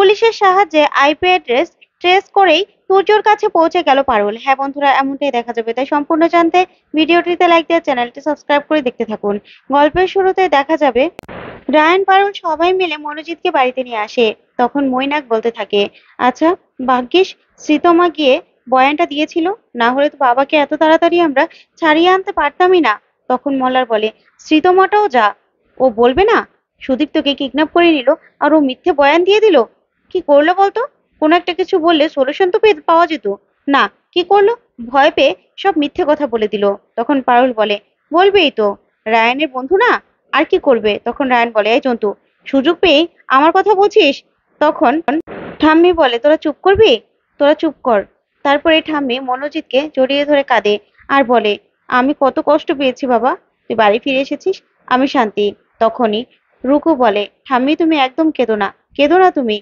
পুলিশের সাহায্যে IP address trace করেই তুর্যর কাছে পৌঁছে গেল পারুল। হ্যাঁ বন্ধুরা, এমনটাই দেখা যাবে। তাই সম্পূর্ণ জানতে ভিডিওটিতে লাইক দিয়ে চ্যানেলটি সাবস্ক্রাইব করে দেখতে থাকুন। গল্পের শুরুতে দেখা যাবে রায়ান পারুল সবাই মিলে মনোজিৎকে বাড়িতে নিয়ে আসে। তখন মৈনাক বলতে থাকে, আচ্ছা ভাগ্যিস শ্রীতমা গিয়ে বয়ানটা দিয়েছিল, না হলে তো বাবাকে এত তাড়াতাড়ি আমরা ছাড়িয়ে আনতে পারতামই না। তখন মল্লার বলে, শ্রীতমাটাও যা, ও বলবে না সুদীপ্তকে কিডন্যাপ করে নিল আর ও মিথ্যে বয়ান দিয়ে দিল। কি করলো বলতো? কোনো একটা কিছু বললে সলিউশন তো পাওয়া যেত। না, কি করলো? ভয় পেয়ে সব মিথ্যে কথা বলে দিল। তখন পারুল বলে, বলবেই তো, রায়ানের বন্ধু না, আর কি করবে? তখন রায়ান বলে, এই জন্তু, সুযোগ পেয়ে আমার কথা বলছিস? তখন ঠাম্মি বলে, তোরা চুপ করবি, তোরা চুপ কর। তারপরে ঠাম্মি মনোজিৎকে জড়িয়ে ধরে কাঁদে আর বলে, আমি কত কষ্ট পেয়েছি বাবা, তুই বাড়ি ফিরে এসেছিস, আমি শান্তি। তখনই রুকু বলে, ঠাম্মি তুমি একদম কেঁদো না, কেঁদো না তুমি।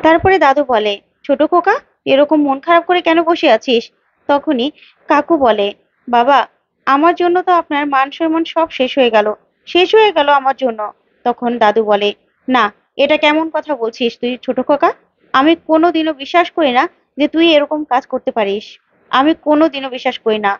তারপরে দাদু বলে, ছোট খোকা, এরকম মন খারাপ করে কেন বসে আছিস? তখনই কাকু বলে, বাবা, আমার জন্য তো আপনার মান সম্মান সব শেষ হয়ে গেল, শেষ হয়ে গেল আমার জন্য। তখন দাদু বলে, না, এটা কেমন কথা বলছিস তুই ছোট খোকা? আমি কোনোদিনও বিশ্বাস করি না যে তুই এরকম কাজ করতে পারিস। আমি কোনোদিনও বিশ্বাস করি না।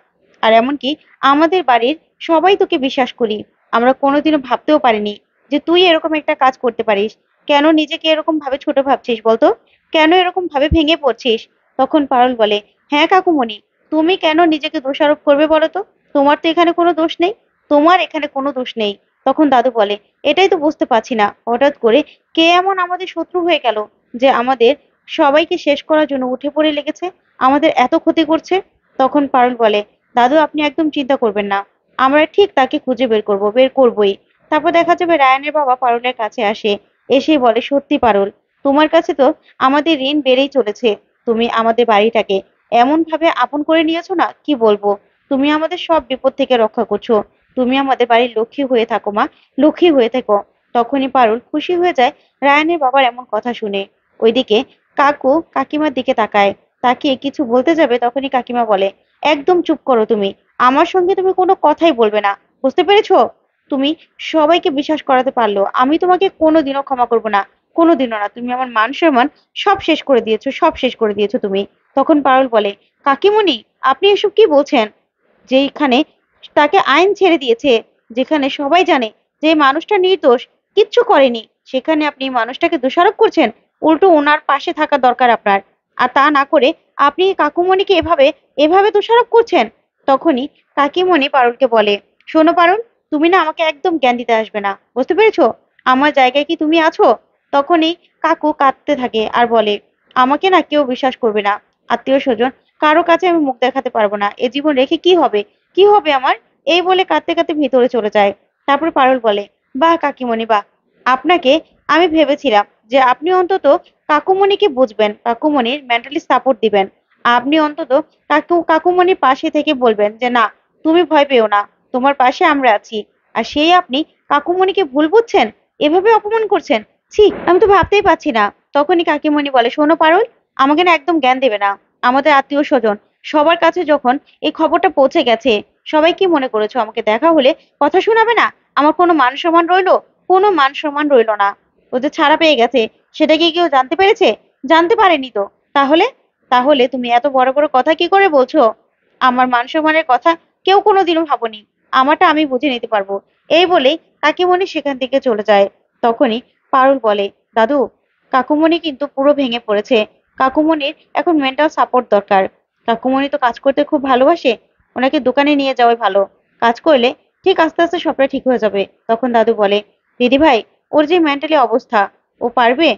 আর এমনকি আমাদের বাড়ির সবাই তোকে বিশ্বাস করি। আমরা কোনোদিনও ভাবতেও পারিনি যে তুই এরকম একটা কাজ করতে পারিস। কেন নিজেকে এরকম ভাবে ছোট ভাবছিস বলতো? কেন এরকম ভাবে ভেঙে পড়ছিস? তখন পারুল বলে, হ্যাঁ কাকুমণি, তুমি কেন নিজেকে দোষারোপ করবে বলো তো? তোমার তো এখানে কোনো দোষ নেই, তোমার এখানে কোনো দোষ নেই। তখন দাদু বলে, এটাই তো বুঝতে পারছি না, হঠাৎ করে কে এমন আমাদের শত্রু হয়ে গেল যে আমাদের সবাইকে শেষ করার জন্য উঠে পড়ে লেগেছে, আমাদের এত ক্ষতি করছে। তখন পারুল বলে, দাদু আপনি একদম চিন্তা করবেন না, আমরা ঠিক তাকে খুঁজে বের করবো, বের করবোই। তারপর দেখা যাবে রায়ানের বাবা পারুলের কাছে আসে, এসেই বলে, সত্যি পারুল, তোমার কাছে তো আমাদের ঋণ বেড়েই চলেছে। তুমি আমাদের বাড়িটাকে এমন ভাবে আপন করে নিয়েছো না, কি বলবো। তুমি আমাদের সব বিপদ থেকে রক্ষা করছো। তুমি আমাদের বাড়ির লক্ষ্মী হয়ে থাকো মা, লক্ষ্মী হয়ে থেকো। তখনই পারুল খুশি হয়ে যায় রায়ানের বাবার এমন কথা শুনে। ওইদিকে কাকু কাকিমার দিকে তাকায়, তাকিয়ে কিছু বলতে যাবে, তখনই কাকিমা বলে, একদম চুপ করো তুমি, আমার সঙ্গে তুমি কোনো কথাই বলবে না, বুঝতে পেরেছো? তুমি সবাইকে বিশ্বাস করাতে পারলো, আমি তোমাকে কোনোদিনও ক্ষমা করবো না, কোনোদিনও না। তুমি আমার মান সম্মান সব শেষ করে দিয়েছো, সব শেষ করে দিয়েছো তুমি। তখন পারুল বলে, কাকিমণি, আপনি এসব কি বলছেন? যেখানে তাকে আইন ছেড়ে দিয়েছে, যেখানে সবাই জানে যে এই মানুষটা নির্দোষ, কিচ্ছু করেনি, সেখানে আপনি মানুষটাকে দোষারোপ করছেন। উল্টো ওনার পাশে থাকা দরকার আপনার, আর তা না করে আপনি কাকুমণিকে এভাবে এভাবে দোষারোপ করছেন। তখনই কাকিমণি পারুলকে বলে, শোনো পারুল, তুমি না আমাকে একদম জ্ঞান দিতে আসবে না, বুঝতে পেরেছো? আমার জায়গায় কি তুমি আছো? তখনই কাকু কাঁদতে থাকে আর বলে, আমাকে না কেউ বিশ্বাস করবে না, আত্মীয় স্বজন কারো কাছে আমি মুখ দেখাতে পারবো না, এ জীবন রেখে কি হবে, কি হবে আমার? এই বলে কাঁদতে কাঁদতে ভিতরে চলে যায়। তারপর পারুল বলে, বাহ কাকিমণি বাহ, আপনাকে আমি ভেবেছিলাম যে আপনি অন্তত কাকুমণিকে বুঝবেন, কাকুমণির মেন্টালি সাপোর্ট দিবেন। আপনি অন্তত কাকুমণির পাশে থেকে বলবেন যে না, তুমি ভয় পেও না, তোমার পাশে আমরা আছি। আর সেই আপনি কাকুমণিকে ভুল বুঝছেন, এভাবে অপমান করছেন, ছি, আমি তো ভাবতেই পারছি না। তখনই কাকিমণি বলে, শোনো পারুল, আমাকে না একদম জ্ঞান দেবে না। আমাদের আত্মীয় স্বজন সবার কাছে যখন এই খবরটা পৌঁছে গেছে, সবাই কি মনে করেছো আমাকে দেখা হলে কথা শোনাবে না? আমার কোনো মান সম্মান রইলো? কোনো মান সম্মান রইলো না। ও যে ছাড়া পেয়ে গেছে, সেটা কি কেউ জানতে পেরেছে? জানতে পারেনি তো। তাহলে তাহলে তুমি এত বড় বড় কথা কি করে বলছো? আমার মান সম্মানের কথা কেউ কোনোদিনও ভাবনি, আমারটা আমি বুঝে নিতে পারবো। এই বলেই কাকিমণি সেখান থেকে চলে যায়। তখনই পারুল বলে, দাদু, কাকুমণি কিন্তু পুরো ভেঙে পড়েছে, কাকুমণির এখন মেন্টাল সাপোর্ট দরকার। কাকুমণি তো কাজ করতে খুব ভালোবাসে, ওনাকে দোকানে নিয়ে যাওয়াই ভালো, কাজ করলে ঠিক আস্তে আস্তে সবটা ঠিক হয়ে যাবে। তখন দাদু বলে, দিদি ভাই, ওর যে মেন্টালি অবস্থা, ও পারবে?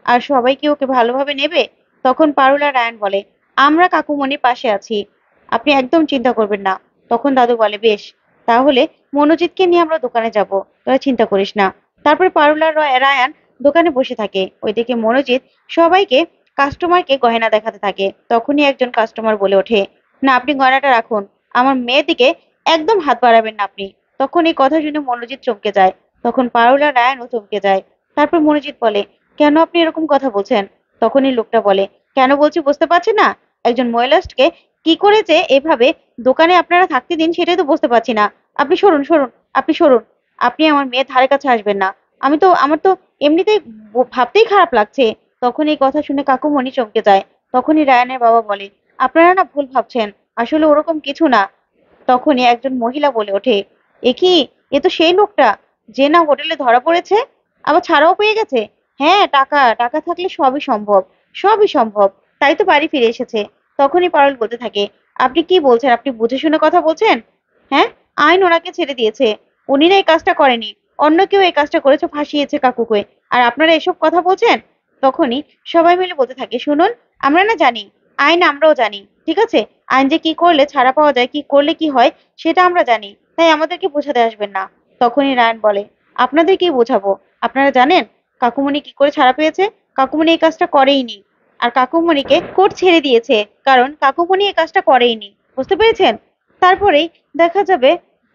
আর সবাই কি ওকে ভালোভাবে নেবে? তখন পারুল আর রায়ান বলে, আমরা কাকুমণির পাশে আছি, আপনি একদম চিন্তা করবেন না। তখন দাদু বলে, বেশ, তাহলে মনোজিৎকে নিয়ে আমরা দোকানে যাব, তোরা চিন্তা করিস না। তারপরে পারুল আর রায়ান দোকানে বসে থাকে। ওইদিকে মনোজিৎ সবাইকে কাস্টমারকে গয়না দেখাতে থাকে। তখনই একজন কাস্টমার বলে ওঠে, না, আপনি গয়নাটা রাখুন, আমার মেয়ের দিকে একদম হাত বাড়াবেন না আপনি। তখন এই কথা শুনে মনোজিৎ চমকে যায়। তখন পারুল আর রায়ানও চমকে যায়। তারপর মনোজিৎ বলে, কেন আপনি এরকম কথা বলছেন? তখনই লোকটা বলে, কেন বলছি বুঝতে পারছেন না? একজন মহিলাকে কি করে যে এভাবে দোকানে আপনারা থাকতে দিন, সেটাই তো বুঝতে পারছি না। আপনি সরুন, সরুন, আপনি সরুন, আপনি আমার মেয়ের ধারে কাছে আসবেন না। আমার তো এমনিতেই ভাবতেই খারাপ লাগছে তখন এই কথা শুনে কাকুমণি চমকে যায়। তখনই রায়ানের বাবা বলে, আপনারা না ভুল ভাবছেন, আসলে ওরকম কিছু না। তখনই একজন মহিলা বলে ওঠে, এ কি, এ তো সেই লোকটা যে না হোটেলে ধরা পড়েছে, আবার ছাড়াও পেয়ে গেছে। হ্যাঁ, টাকা টাকা থাকলে সবই সম্ভব, সবই সম্ভব, তাই তো বাড়ি ফিরে এসেছে। তখনই পারুল বলতে থাকে, আপনি কি বলছেন? আপনি বুঝে শুনে কথা বলছেন? হ্যাঁ, আইন ওনাকে ছেড়ে দিয়েছে, উনি না এই কাজটা করেনি, অন্য কেউ এই কাজটা করেছে, ফাঁসিয়েছে কাকুকে, আর আপনারা এসব কথা বলছেন। তখনই সবাই মিলে বলতে থাকে, শুনুন, আমরা না জানি, আইন আমরাও জানি, ঠিক আছে, আইন যে কি করলে ছাড়া পাওয়া যায়, কি করলে কি হয়, সেটা আমরা জানি, তাই আমাদেরকে বোঝাতে আসবেন না। তখনই রায়ন বলে, আপনাদের কি বোঝাবো? আপনারা জানেন কাকুমণি কি করে ছাড়া পেয়েছে? কাকুমণি এই কাজটা করেইনি, আর কাকুমণিকে কোর্ট ছেড়ে দিয়েছে, কারণ কাকুমণি এই কাজটা করেইনি, বুঝতে পেরেছেন? তারপরেই দেখা যাবে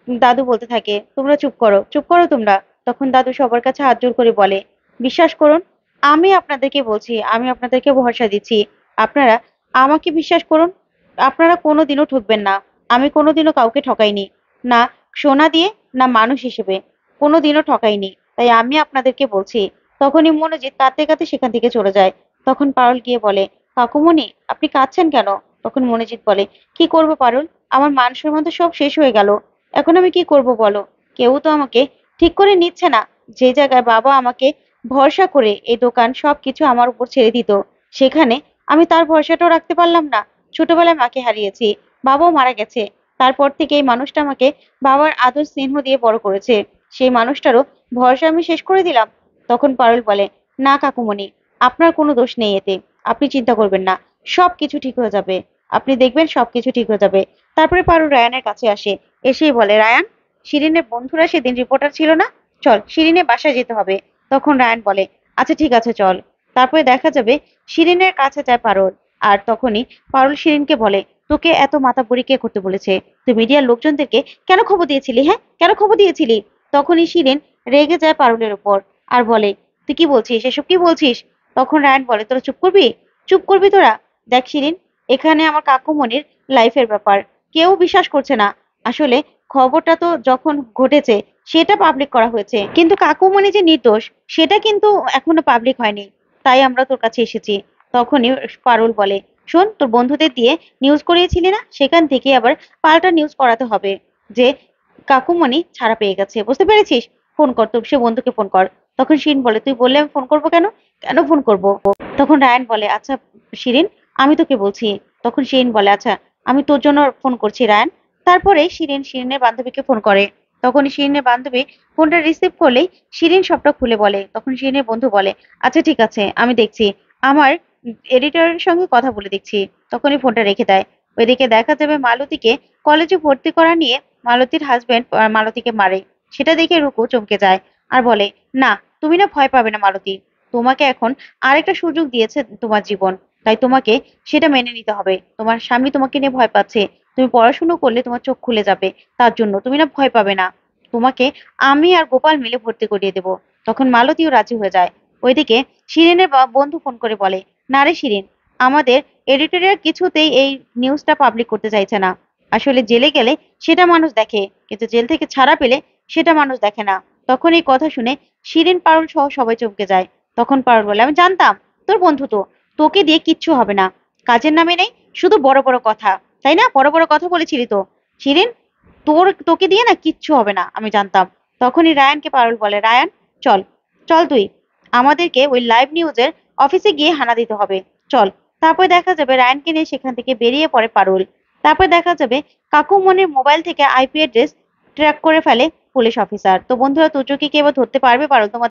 দাদু বলতে থাকে, তোমরা চুপ করো, চুপ করো তোমরা। তখন দাদু সবার কাছে হাত জোড় করে বলে, বিশ্বাস করুন, আমি আপনাদেরকে বলছি, আমি আপনাদেরকে ভরসা দিচ্ছি, আপনারা আমাকে বিশ্বাস করুন, আপনারা কোনোদিনও ঠকবেন না। আমি কোনোদিনও কাউকে ঠকাইনি, না সোনা দিয়ে, না মানুষ হিসেবে, কোনোদিনও ঠকাইনি, তাই আমি আপনাদেরকে বলছি। তখনই মনোজিৎ কাঁদতে কাঁদতে সেখান থেকে চলে যায়। তখন পারুল গিয়ে বলে, কাকুমণি আপনি কাঁদছেন কেন? তখন মনোজিৎ বলে, কি করবো পারুল, আমার মান সম্মান তো সব শেষ হয়ে গেল, এখন আমি কি করব বলো? কেউ তো আমাকে ঠিক করে নিচ্ছে না। যে জায়গায় বাবা আমাকে ভরসা করে এই দোকান সবকিছু আমার উপর ছেড়ে দিত, সেখানে আমি তার ভরসাটাও রাখতে পারলাম না। ছোটবেলায় মাকে হারিয়েছি, বাবাও মারা গেছে, তারপর থেকে এই মানুষটা আমাকে বাবার আদর স্নেহ দিয়ে বড় করেছে, সেই মানুষটারও ভরসা আমি শেষ করে দিলাম। তখন পারুল বলে, না কাকুমণি, আপনার কোনো দোষ নেই এতে, আপনি চিন্তা করবেন না, সবকিছু ঠিক হয়ে যাবে, আপনি দেখবেন সবকিছু ঠিক হয়ে যাবে। তারপরে পারুল রায়ানের কাছে আসে, এসেই বলে, রায়ান, শিরিনের বন্ধুরা সেদিন রিপোর্টার ছিল না, চল শিরিনের বাসায় যেতে হবে। তখন রায়ান বলে, আচ্ছা ঠিক আছে চল। তারপরে দেখা যাবে শিরিনের কাছে যায় পারুল, আর তখনই পারুল শিরিনকে বলে, তোকে এত মাতাব্বরি কে করতে বলেছে? তুই মিডিয়ার লোকজনদেরকে কেন খবর দিয়েছিলি? হ্যাঁ, কেন খবর দিয়েছিলি? তখনই শিরিন রেগে যায় পারুলের উপর, আর বলে, তুই কি বলছিস, এসব কি বলছিস? তখন রায়ান বলে, তোরা চুপ করবি, চুপ করবি তোরা? দেখ শিরিন, এখানে আমার কাকুমণির লাইফের ব্যাপার, কেউ বিশ্বাস করছে না। আসলে খবরটা তো যখন ঘটেছে সেটা পাবলিক করা হয়েছে, কিন্তু কাকুমণি যে নির্দোষ সেটা কিন্তু এখনো পাবলিক হয়নি, তাই আমরা তোর কাছে এসেছি। তখনই পারুল বলে, শোন, তোর বন্ধুদের দিয়ে নিউজ করিয়েছিলি না, সেখান থেকে আবার পাল্টা নিউজ করাতে হবে যে কাকুমণি ছাড়া পেয়ে গেছে, বুঝতে পেরেছিস? ফোন কর, তোর সে বন্ধুকে ফোন কর। তখন শিরিন বলে, তুই বললে আমি ফোন করবো কেন? কেন ফোন করব? তখন রায়ান বলে, আচ্ছা শিরিন, আমি তোকে বলছি। তখন শিরিন বলে, আচ্ছা আমি তোর জন্য ফোন করছি রায়ান। তারপরে শিরিন শিরিনের বান্ধবীকে ফোন করে। তখন শিরিনের বান্ধবী ফোনটা রিসিভ করলেই শিরিন সবটা খুলে বলে। তখন শিরিনের বন্ধু বলে, আচ্ছা ঠিক আছে, আমি দেখছি, আমার এডিটরের সঙ্গে কথা বলে দেখছি। তখনই ফোনটা রেখে দেয়। ওইদিকে দেখা যাবে মালতীকে কলেজে ভর্তি করা নিয়ে মালতীর হাজবেন্ড মালতীকে মারে। সেটা দেখে রুকু চমকে যায় আর বলে, না, তুমি না ভয় পাবে না মালতী, তোমাকে এখন আরেকটা সুযোগ দিয়েছে তোমার জীবন, তাই তোমাকে সেটা মেনে নিতে হবে। তোমার স্বামী তোমাকে নিয়ে ভয় পাচ্ছে, তুমি পড়াশুনো করলে তোমার চোখ খুলে যাবে, তার জন্য তুমি না ভয় পাবে না, তোমাকে আমি আর গোপাল মিলে ভর্তি করিয়ে দেবো। তখন মালতীও রাজি হয়ে যায়। ওইদিকে শিরিনের বন্ধু ফোন করে বলে, না রে শিরিন, আমাদের এডিটরিয়াল কিছুতেই এই নিউজটা পাবলিক করতে চাইছে না। আসলে জেলে গেলে সেটা মানুষ দেখে, কিন্তু জেল থেকে ছাড়া পেলে সেটা মানুষ দেখে না। তখন এই কথা শুনে শিরিন পারুল সহ সবাই চমকে যায়। তখন পারুল বলে, আমি জানতাম তোর বন্ধু তো, তোকে দিয়ে কিচ্ছু হবে না, কাজের নামে নেই, শুধু বড় বড় কথা, তাই না? বড় বড় কথা বলেছিলি তো শিরিন, তোকে দিয়ে না কিচ্ছু হবে না, আমি জানতাম। তখনই রায়ানকে পারুল বলে, রায়ান চল, চল তুই, আমাদেরকে ওই লাইভ নিউজের অফিসে গিয়ে হানা দিতে হবে, চল। তারপর দেখা যাবে রায়ানকে নিয়ে সেখান থেকে বেরিয়ে পড়ে পারুল। তারপর দেখা যাবে কাকুমনির মোবাইল থেকে আইপি অ্যাড্রেস ট্র্যাক করে ফেলে পুলিশ অফিসার। তো বন্ধুরা, তুর্যকে কি এবার ধরতে পারবে পারুল? তোমার